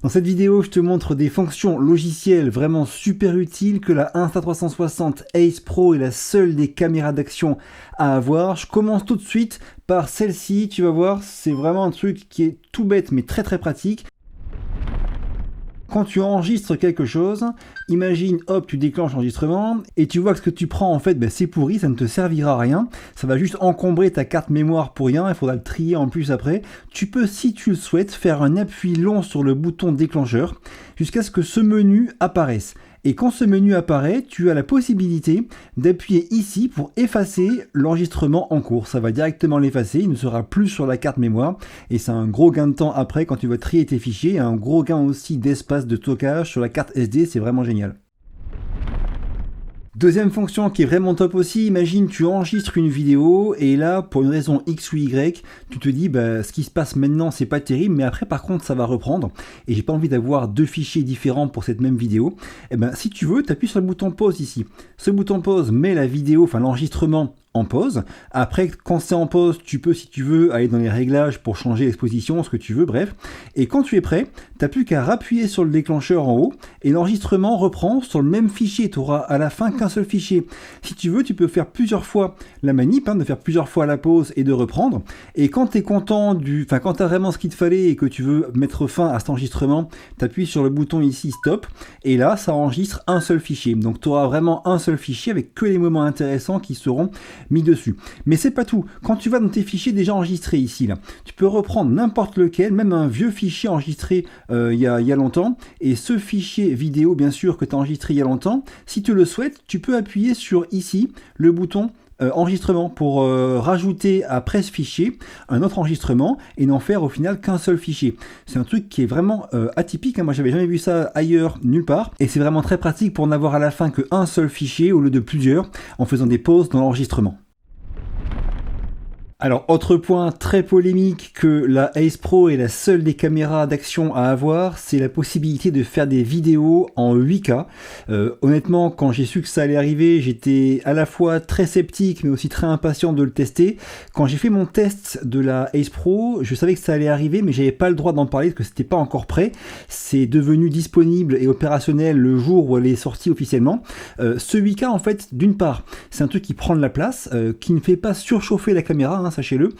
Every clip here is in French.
Dans cette vidéo, je te montre des fonctions logicielles vraiment super utiles que la Insta360 Ace Pro est la seule des caméras d'action à avoir. Je commence tout de suite par celle-ci, tu vas voir, c'est vraiment un truc qui est tout bête mais très très pratique. Quand tu enregistres quelque chose, imagine, hop, tu déclenches l'enregistrement et tu vois que ce que tu prends en fait, c'est pourri, ça ne te servira à rien. Ça va juste encombrer ta carte mémoire pour rien, il faudra le trier en plus après. Tu peux, si tu le souhaites, faire un appui long sur le bouton déclencheur jusqu'à ce que ce menu apparaisse. Et quand ce menu apparaît, tu as la possibilité d'appuyer ici pour effacer l'enregistrement en cours. Ça va directement l'effacer, il ne sera plus sur la carte mémoire. Et c'est un gros gain de temps après quand tu vas trier tes fichiers. Et un gros gain aussi d'espace de stockage sur la carte SD, c'est vraiment génial. Deuxième fonction qui est vraiment top aussi, imagine tu enregistres une vidéo et là pour une raison X ou Y, tu te dis ce qui se passe maintenant c'est pas terrible mais après par contre ça va reprendre et j'ai pas envie d'avoir deux fichiers différents pour cette même vidéo. Si tu veux, tu appuies sur le bouton pause ici. Ce bouton pause met la vidéo, enfin l'enregistrement en pause. Après, quand c'est en pause, tu peux, si tu veux, aller dans les réglages pour changer l'exposition, ce que tu veux, bref. Et quand tu es prêt, tu n'as plus qu'à appuyer sur le déclencheur en haut et l'enregistrement reprend sur le même fichier. Tu auras à la fin qu'un seul fichier. Si tu veux, tu peux faire plusieurs fois la manip, de faire plusieurs fois la pause et de reprendre. Et quand tu es content quand tu as vraiment ce qu'il te fallait et que tu veux mettre fin à cet enregistrement, tu appuies sur le bouton ici stop et là, ça enregistre un seul fichier. Donc tu auras vraiment un seul fichier avec que les moments intéressants qui seront mis dessus. Mais c'est pas tout. Quand tu vas dans tes fichiers déjà enregistrés ici, là, tu peux reprendre n'importe lequel, même un vieux fichier enregistré il y a longtemps, et ce fichier vidéo, bien sûr, que tu as enregistré il y a longtemps, si tu le souhaites, tu peux appuyer sur ici, le bouton enregistrement pour rajouter après ce fichier un autre enregistrement et n'en faire au final qu'un seul fichier. C'est un truc qui est vraiment atypique, moi j'avais jamais vu ça ailleurs nulle part et c'est vraiment très pratique pour n'avoir à la fin qu'un seul fichier au lieu de plusieurs en faisant des pauses dans l'enregistrement. Alors, autre point très polémique que la Ace Pro est la seule des caméras d'action à avoir, c'est la possibilité de faire des vidéos en 8K. Honnêtement, quand j'ai su que ça allait arriver, j'étais à la fois très sceptique mais aussi très impatient de le tester. Quand j'ai fait mon test de la Ace Pro, je savais que ça allait arriver mais j'avais pas le droit d'en parler parce que c'était pas encore prêt. C'est devenu disponible et opérationnel le jour où elle est sortie officiellement. Ce 8K, en fait, d'une part, c'est un truc qui prend de la place, qui ne fait pas surchauffer la caméra, sachez-le,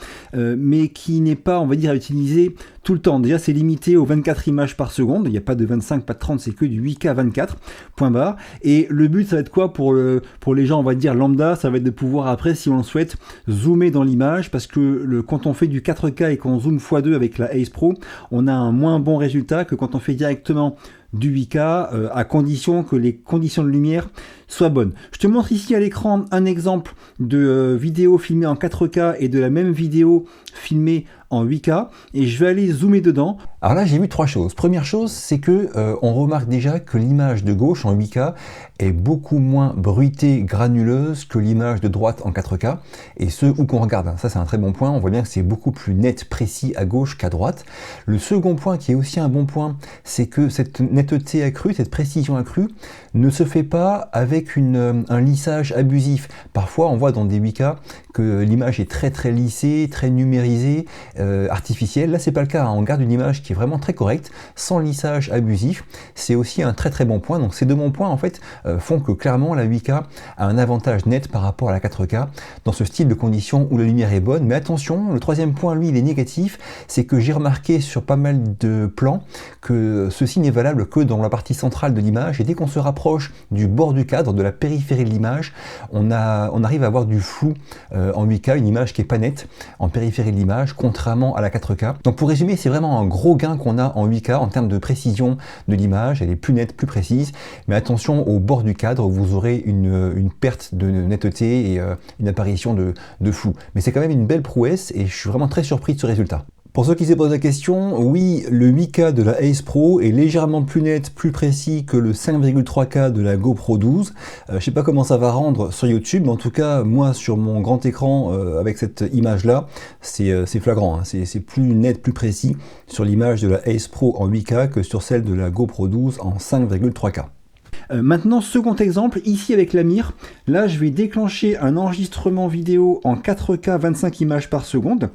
mais qui n'est pas, on va dire, à utiliser tout le temps. Déjà, c'est limité aux 24 images par seconde. Il n'y a pas de 25, pas de 30, c'est que du 8K 24, point barre. Et le but, ça va être quoi pour les gens, on va dire, lambda? Ça va être de pouvoir, après, si on le souhaite, zoomer dans l'image, parce que quand on fait du 4K et qu'on zoome x2 avec la Ace Pro, on a un moins bon résultat que quand on fait directement du 8K à condition que les conditions de lumière soient bonnes. Je te montre ici à l'écran un exemple de vidéo filmée en 4K et de la même vidéo filmée en 8K et je vais aller zoomer dedans. Alors là j'ai vu trois choses. Première chose, c'est que on remarque déjà que l'image de gauche en 8K est beaucoup moins bruitée, granuleuse que l'image de droite en 4K et ce où qu'on regarde. Ça c'est un très bon point, on voit bien que c'est beaucoup plus net, précis à gauche qu'à droite. Le second point qui est aussi un bon point, c'est que cette netteté accrue, cette précision accrue ne se fait pas avec un lissage abusif. Parfois on voit dans des 8K que l'image est très très lissée, très numérisée, artificielle. Là c'est pas le cas, on garde une image qui est vraiment très correcte, sans lissage abusif. C'est aussi un très très bon point. Donc ces deux bons points en fait font que clairement la 8K a un avantage net par rapport à la 4K dans ce style de conditions où la lumière est bonne. Mais attention, le troisième point lui il est négatif, c'est que j'ai remarqué sur pas mal de plans que ceci n'est valable que dans la partie centrale de l'image et dès qu'on se rapproche du bord du cadre, de la périphérie de l'image, on arrive à avoir du flou en 8K, une image qui est pas nette en périphérie de l'image, contrairement à la 4K. Donc pour résumer, c'est vraiment un gros gain qu'on a en 8K en termes de précision de l'image, elle est plus nette, plus précise, mais attention au bord du cadre où vous aurez une perte de netteté et une apparition de flou. Mais c'est quand même une belle prouesse et je suis vraiment très surpris de ce résultat. Pour ceux qui se posent la question, oui, le 8K de la Ace Pro est légèrement plus net, plus précis que le 5,3K de la GoPro 12. Je sais pas comment ça va rendre sur YouTube, mais en tout cas, moi, sur mon grand écran, avec cette image-là, c'est flagrant. C'est plus net, plus précis sur l'image de la Ace Pro en 8K que sur celle de la GoPro 12 en 5,3K. Maintenant, second exemple, ici avec la mire, là je vais déclencher un enregistrement vidéo en 4K 25 images par seconde.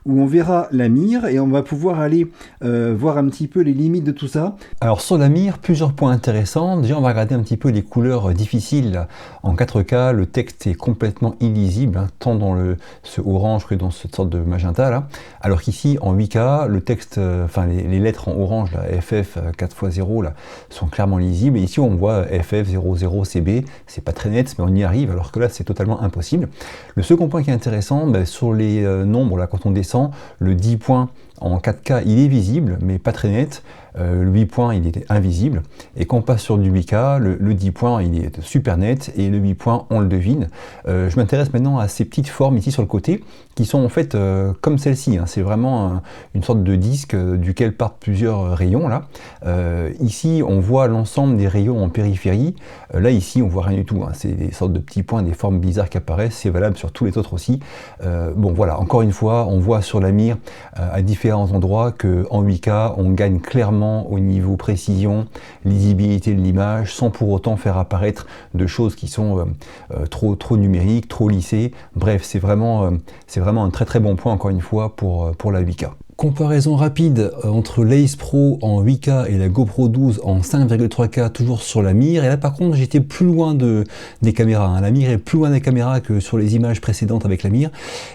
où on verra la mire et on va pouvoir aller voir un petit peu les limites de tout ça. Alors sur la mire, plusieurs points intéressants. Déjà, on va regarder un petit peu les couleurs difficiles. Là. En 4K, le texte est complètement illisible, hein, tant dans ce orange que dans cette sorte de magenta là. Alors qu'ici, en 8K, le texte, les lettres en orange, là, FF 4x0 là, sont clairement lisibles. Et ici, on voit FF00CB. C'est pas très net, mais on y arrive. Alors que là, c'est totalement impossible. Le second point qui est intéressant, sur les nombres, là, quand on descend, le 10 points en 4K, il est visible, mais pas très net. Le 8 points, il est invisible. Et quand on passe sur du 8K, le 10 points, il est super net. Et le 8 points, on le devine. Je m'intéresse maintenant à ces petites formes ici sur le côté, qui sont en fait comme celle-ci. Hein. C'est vraiment une sorte de disque duquel partent plusieurs rayons. Là. Ici, on voit l'ensemble des rayons en périphérie. Là, ici, on voit rien du tout. Hein. C'est des sortes de petits points, des formes bizarres qui apparaissent. C'est valable sur tous les autres aussi. Bon, voilà. Encore une fois, on voit sur la mire à différents endroits qu'en 8K, on gagne clairement au niveau précision, lisibilité de l'image, sans pour autant faire apparaître de choses qui sont trop numériques, trop lissées. Bref, c'est vraiment un très très bon point, encore une fois, pour la 8K. Comparaison rapide entre l'Ace Pro en 8K et la GoPro 12 en 5,3K, toujours sur la mire. Et là par contre j'étais plus loin des caméras. Hein. La mire est plus loin des caméras que sur les images précédentes avec la mire.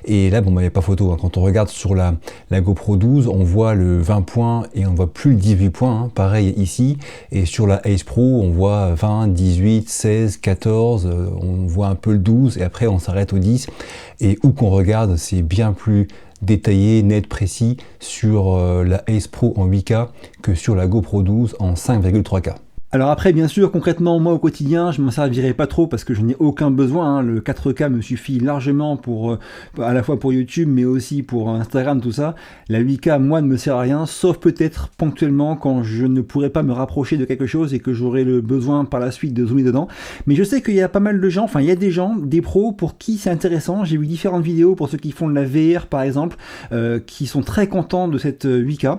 Et là, bon, il n'y a pas photo. Hein. Quand on regarde sur la GoPro 12, on voit le 20 points et on voit plus le 18 points. Hein. Pareil ici. Et sur la Ace Pro, on voit 20, 18, 16, 14. On voit un peu le 12 et après on s'arrête au 10. Et où qu'on regarde, c'est bien plus détaillé, net, précis sur la Ace Pro en 8K que sur la GoPro 12 en 5,3K. Alors après, bien sûr, concrètement, moi au quotidien, je m'en servirai pas trop parce que je n'ai aucun besoin. Hein. Le 4K me suffit largement pour à la fois pour YouTube, mais aussi pour Instagram, tout ça. La 8K, moi, ne me sert à rien, sauf peut-être ponctuellement quand je ne pourrais pas me rapprocher de quelque chose et que j'aurai le besoin par la suite de zoomer dedans. Mais je sais qu'il y a pas mal de gens, enfin, il y a des gens, des pros pour qui c'est intéressant. J'ai vu différentes vidéos pour ceux qui font de la VR, par exemple, qui sont très contents de cette 8K.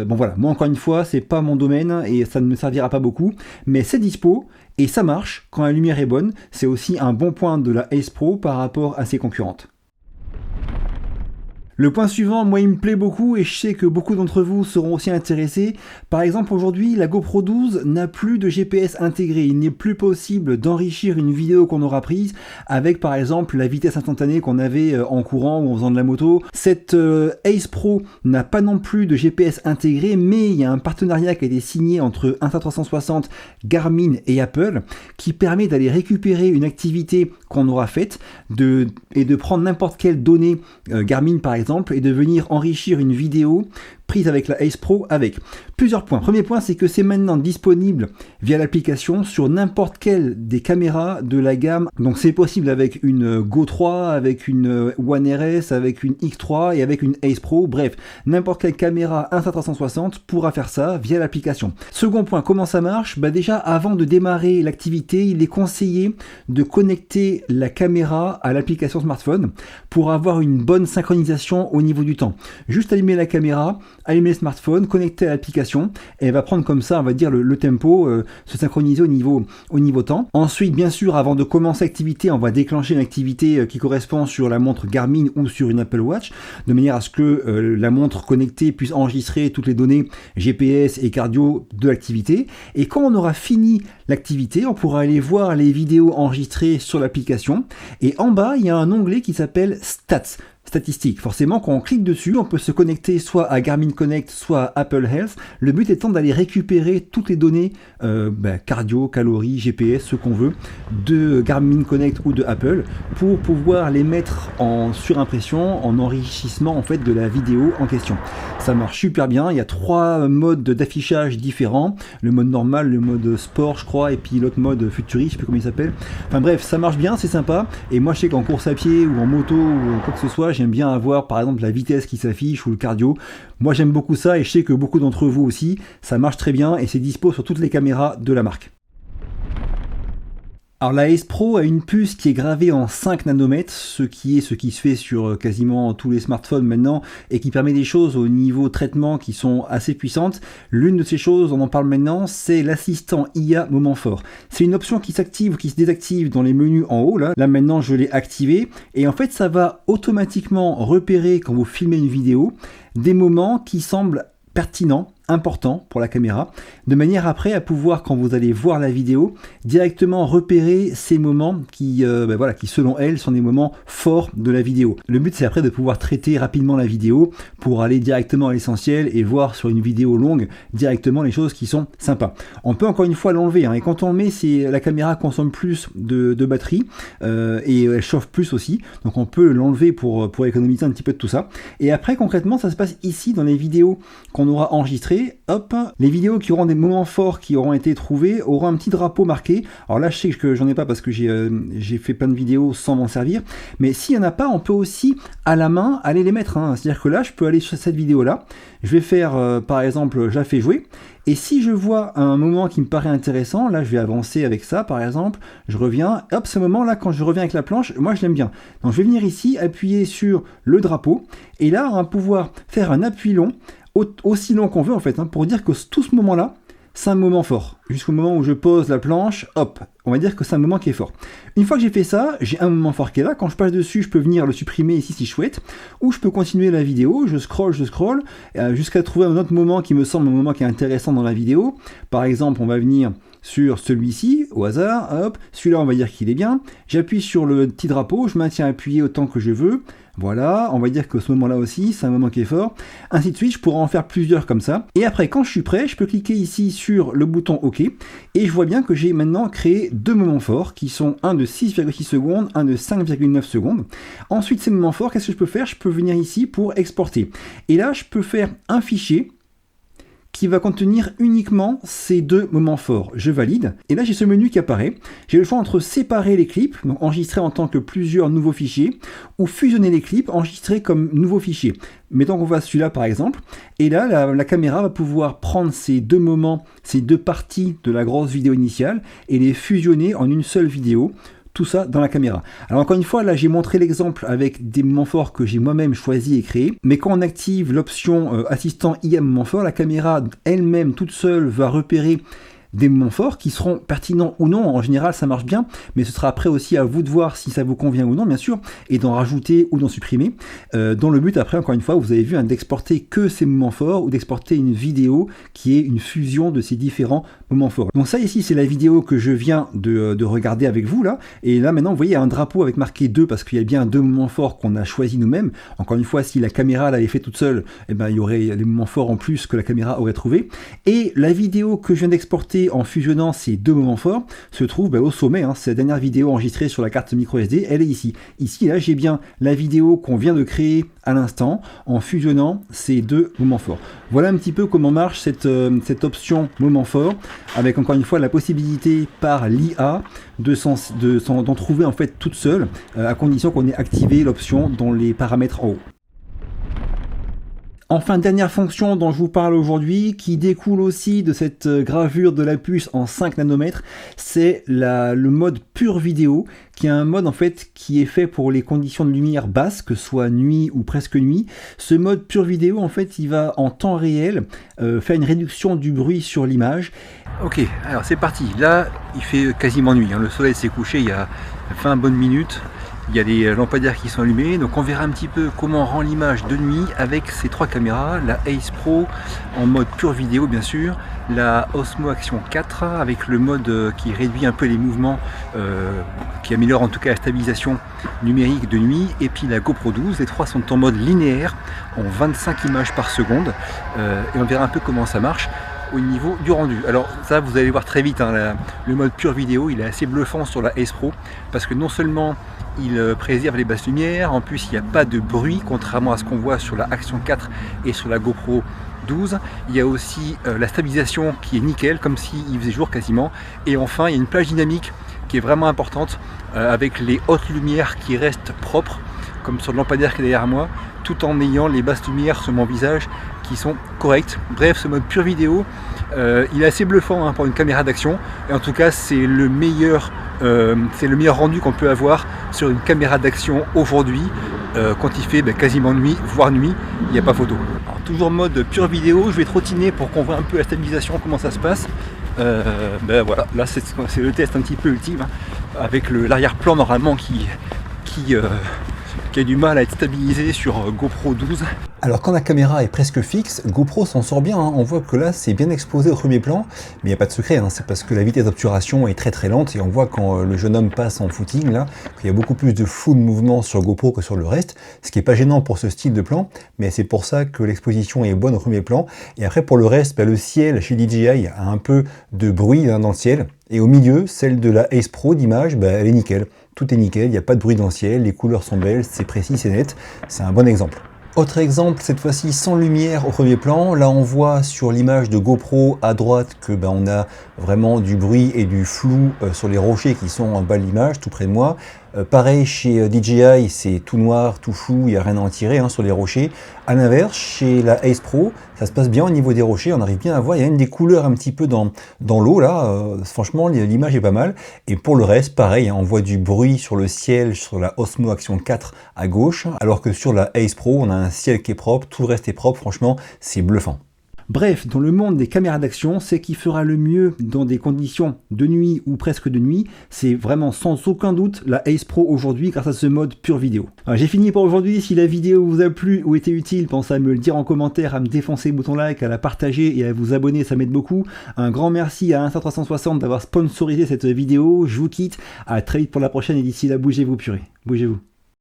Bon voilà, moi encore une fois, c'est pas mon domaine et ça ne me servira pas beaucoup. Mais c'est dispo et ça marche quand la lumière est bonne. C'est aussi un bon point de la Ace Pro par rapport à ses concurrentes. Le point suivant, moi il me plaît beaucoup et je sais que beaucoup d'entre vous seront aussi intéressés. Par exemple aujourd'hui, la GoPro 12 n'a plus de GPS intégré. Il n'est plus possible d'enrichir une vidéo qu'on aura prise avec par exemple la vitesse instantanée qu'on avait en courant ou en faisant de la moto. Cette Ace Pro n'a pas non plus de GPS intégré, mais il y a un partenariat qui a été signé entre Insta360, Garmin et Apple qui permet d'aller récupérer une activité qu'on aura faite et de prendre n'importe quelle donnée Garmin par exemple et de venir enrichir une vidéo prise avec la Ace Pro avec plusieurs points. Premier point, c'est que c'est maintenant disponible via l'application sur n'importe quelle des caméras de la gamme. Donc c'est possible avec une Go 3, avec une One RS, avec une X3 et avec une Ace Pro. Bref, n'importe quelle caméra Insta360 pourra faire ça via l'application. Second point, comment ça marche ? Déjà, avant de démarrer l'activité, il est conseillé de connecter la caméra à l'application smartphone pour avoir une bonne synchronisation au niveau du temps. Juste allumer la caméra, allumer le smartphone, connecter à l'application et elle va prendre comme ça, on va dire, le tempo, se synchroniser au niveau temps. Ensuite, bien sûr, avant de commencer l'activité, on va déclencher une activité qui correspond sur la montre Garmin ou sur une Apple Watch, de manière à ce que la montre connectée puisse enregistrer toutes les données GPS et cardio de l'activité. Et quand on aura fini l'activité, on pourra aller voir les vidéos enregistrées sur l'application. Et en bas, il y a un onglet qui s'appelle Stats. Statistiques. Forcément, quand on clique dessus, on peut se connecter soit à Garmin Connect, soit à Apple Health. Le but étant d'aller récupérer toutes les données cardio, calories, GPS, ce qu'on veut, de Garmin Connect ou de Apple, pour pouvoir les mettre en surimpression, en enrichissement en fait de la vidéo en question. Ça marche super bien. Il y a 3 modes d'affichage différents. Le mode normal, le mode sport, je crois, et puis l'autre mode futuriste, je sais plus comment il s'appelle. Enfin bref, ça marche bien, c'est sympa. Et moi, je sais qu'en course à pied ou en moto ou quoi que ce soit, j'aime bien avoir par exemple la vitesse qui s'affiche ou le cardio. Moi j'aime beaucoup ça et je sais que beaucoup d'entre vous aussi, ça marche très bien et c'est dispo sur toutes les caméras de la marque. Alors la Ace Pro a une puce qui est gravée en 5 nanomètres, ce qui se fait sur quasiment tous les smartphones maintenant et qui permet des choses au niveau traitement qui sont assez puissantes. L'une de ces choses, on en parle maintenant, c'est l'assistant IA moment fort. C'est une option qui s'active ou qui se désactive dans les menus en haut. Là maintenant je l'ai activé et en fait ça va automatiquement repérer quand vous filmez une vidéo des moments qui semblent pertinents, important pour la caméra, de manière après à pouvoir, quand vous allez voir la vidéo, directement repérer ces moments qui selon elle sont des moments forts de la vidéo. Le but c'est après de pouvoir traiter rapidement la vidéo pour aller directement à l'essentiel et voir sur une vidéo longue directement les choses qui sont sympas. On peut encore une fois l'enlever, et quand on le met, la caméra consomme plus de batterie et elle chauffe plus aussi, donc on peut l'enlever pour économiser un petit peu de tout ça. Et après concrètement ça se passe ici dans les vidéos qu'on aura enregistrées. Hop, les vidéos qui auront des moments forts qui auront été trouvés auront un petit drapeau marqué. Alors là je sais que j'en ai pas parce que j'ai fait plein de vidéos sans m'en servir, mais s'il n'y en a pas, on peut aussi à la main aller les mettre, c'est-à-dire que là je peux aller sur cette vidéo là, je vais faire par exemple, je la fais jouer, et si je vois un moment qui me paraît intéressant, là je vais avancer avec ça par exemple, je reviens, hop, ce moment là quand je reviens avec la planche, moi je l'aime bien, donc je vais venir ici appuyer sur le drapeau, et là on va pouvoir faire un appui long, aussi long qu'on veut en fait, pour dire que tout ce moment-là, c'est un moment fort. Jusqu'au moment où je pose la planche, hop, on va dire que c'est un moment qui est fort. Une fois que j'ai fait ça, j'ai un moment fort qui est là. Quand je passe dessus, je peux venir le supprimer ici si je souhaite, ou je peux continuer la vidéo, je scroll, jusqu'à trouver un autre moment qui me semble un moment qui est intéressant dans la vidéo. Par exemple, on va venir sur celui-ci, au hasard, hop, celui-là on va dire qu'il est bien. J'appuie sur le petit drapeau, je maintiens appuyé autant que je veux. Voilà, on va dire que ce moment-là aussi, c'est un moment qui est fort. Ainsi de suite, je pourrais en faire plusieurs comme ça. Et après, quand je suis prêt, je peux cliquer ici sur le bouton OK. Et je vois bien que j'ai maintenant créé deux moments forts qui sont un de 6,6 secondes, un de 5,9 secondes. Ensuite, ces moments forts, qu'est-ce que je peux faire? Je peux venir ici pour exporter. Et là, je peux faire un fichier qui va contenir uniquement ces deux moments forts. Je valide, et là j'ai ce menu qui apparaît. J'ai le choix entre séparer les clips, donc enregistrer en tant que plusieurs nouveaux fichiers, ou fusionner les clips, enregistrer comme nouveaux fichiers. Mettons qu'on voit celui-là par exemple, et là la caméra va pouvoir prendre ces deux moments, ces deux parties de la grosse vidéo initiale, et les fusionner en une seule vidéo. Tout ça dans la caméra. Alors encore une fois, là j'ai montré l'exemple avec des moments forts que j'ai moi-même choisi et créé, mais quand on active l'option assistant IA moment fort, la caméra elle-même toute seule va repérer des moments forts qui seront pertinents ou non. En général ça marche bien, mais ce sera après aussi à vous de voir si ça vous convient ou non bien sûr, et d'en rajouter ou d'en supprimer, dans le but après encore une fois, vous avez vu, d'exporter que ces moments forts ou d'exporter une vidéo qui est une fusion de ces différents moments forts. Donc ça ici c'est la vidéo que je viens de regarder avec vous là, et là maintenant vous voyez il y a un drapeau avec marqué 2 parce qu'il y a bien deux moments forts qu'on a choisi nous-mêmes. Encore une fois, si la caméra l'avait fait toute seule, il y aurait des moments forts en plus que la caméra aurait trouvé, et la vidéo que je viens d'exporter en fusionnant ces deux moments forts se trouve au sommet, c'est la dernière vidéo enregistrée sur la carte micro SD, elle est ici. Ici là j'ai bien la vidéo qu'on vient de créer à l'instant en fusionnant ces deux moments forts. Voilà un petit peu comment marche cette option moment fort, avec encore une fois la possibilité par l'IA d'en trouver en fait toute seule, à condition qu'on ait activé l'option dans les paramètres en haut. Enfin, dernière fonction dont je vous parle aujourd'hui, qui découle aussi de cette gravure de la puce en 5 nanomètres, c'est le mode pure vidéo, qui est un mode en fait qui est fait pour les conditions de lumière basses, que ce soit nuit ou presque nuit. Ce mode pure vidéo, en fait, il va en temps réel faire une réduction du bruit sur l'image. Ok, alors c'est parti. Là, il fait quasiment nuit, le soleil s'est couché il y a 20 bonnes minutes. Il y a des lampadaires qui sont allumés, donc on verra un petit peu comment on rend l'image de nuit avec ces trois caméras, la Ace Pro en mode pure vidéo bien sûr, la Osmo Action 4 avec le mode qui réduit un peu les mouvements, qui améliore en tout cas la stabilisation numérique de nuit, et puis la GoPro 12, les trois sont en mode linéaire en 25 images par seconde, et on verra un peu comment ça marche au niveau du rendu. Alors ça vous allez voir très vite, le mode pure vidéo il est assez bluffant sur la Ace Pro, parce que non seulement il préserve les basses lumières, en plus il n'y a pas de bruit contrairement à ce qu'on voit sur la Action 4 et sur la GoPro 12. Il y a aussi la stabilisation qui est nickel, comme s'il faisait jour quasiment, et enfin il y a une plage dynamique qui est vraiment importante, avec les hautes lumières qui restent propres. comme sur le lampadaire qui est derrière moi, tout en ayant les basses lumières sur mon visage qui sont correctes. Bref, ce mode pure vidéo, il est assez bluffant pour une caméra d'action, et en tout cas c'est le meilleur rendu qu'on peut avoir sur une caméra d'action aujourd'hui, quand il fait quasiment nuit, voire nuit, il n'y a pas photo. Alors, toujours mode pure vidéo, je vais trottiner pour qu'on voit un peu la stabilisation, comment ça se passe. Voilà, là c'est le test un petit peu ultime, avec l'arrière-plan normalement qui a du mal à être stabilisé sur GoPro 12. Alors quand la caméra est presque fixe, GoPro s'en sort bien, on voit que là c'est bien exposé au premier plan, mais il n'y a pas de secret, c'est parce que la vitesse d'obturation est très lente, et on voit quand le jeune homme passe en footing là, qu'il y a beaucoup plus de flou de mouvement sur GoPro que sur le reste, ce qui n'est pas gênant pour ce style de plan, mais c'est pour ça que l'exposition est bonne au premier plan. Et après pour le reste, le ciel chez DJI a un peu de bruit dans le ciel, et au milieu, celle de la Ace Pro d'image, elle est nickel. Tout est nickel, il n'y a pas de bruit dans le ciel, les couleurs sont belles, c'est précis, c'est net, c'est un bon exemple. Autre exemple, cette fois-ci sans lumière au premier plan. Là, on voit sur l'image de GoPro à droite que on a vraiment du bruit et du flou sur les rochers qui sont en bas de l'image, tout près de moi. Pareil chez DJI, c'est tout noir, tout flou, il n'y a rien à en tirer sur les rochers. À l'inverse, chez la Ace Pro, ça se passe bien au niveau des rochers, on arrive bien à voir, il y a même des couleurs un petit peu dans l'eau là. Franchement, l'image est pas mal. Et pour le reste, pareil, on voit du bruit sur le ciel, sur la Osmo Action 4 à gauche, alors que sur la Ace Pro, on a un ciel qui est propre, tout le reste est propre, franchement, c'est bluffant. Bref, dans le monde des caméras d'action, ce qui fera le mieux dans des conditions de nuit ou presque de nuit, c'est vraiment sans aucun doute la Ace Pro aujourd'hui grâce à ce mode pure vidéo. J'ai fini pour aujourd'hui. Si la vidéo vous a plu ou été utile, pensez à me le dire en commentaire, à me défoncer le bouton like, à la partager et à vous abonner, ça m'aide beaucoup. Un grand merci à Insta360 d'avoir sponsorisé cette vidéo. Je vous quitte, à très vite pour la prochaine, et d'ici là, bougez-vous purée, bougez-vous.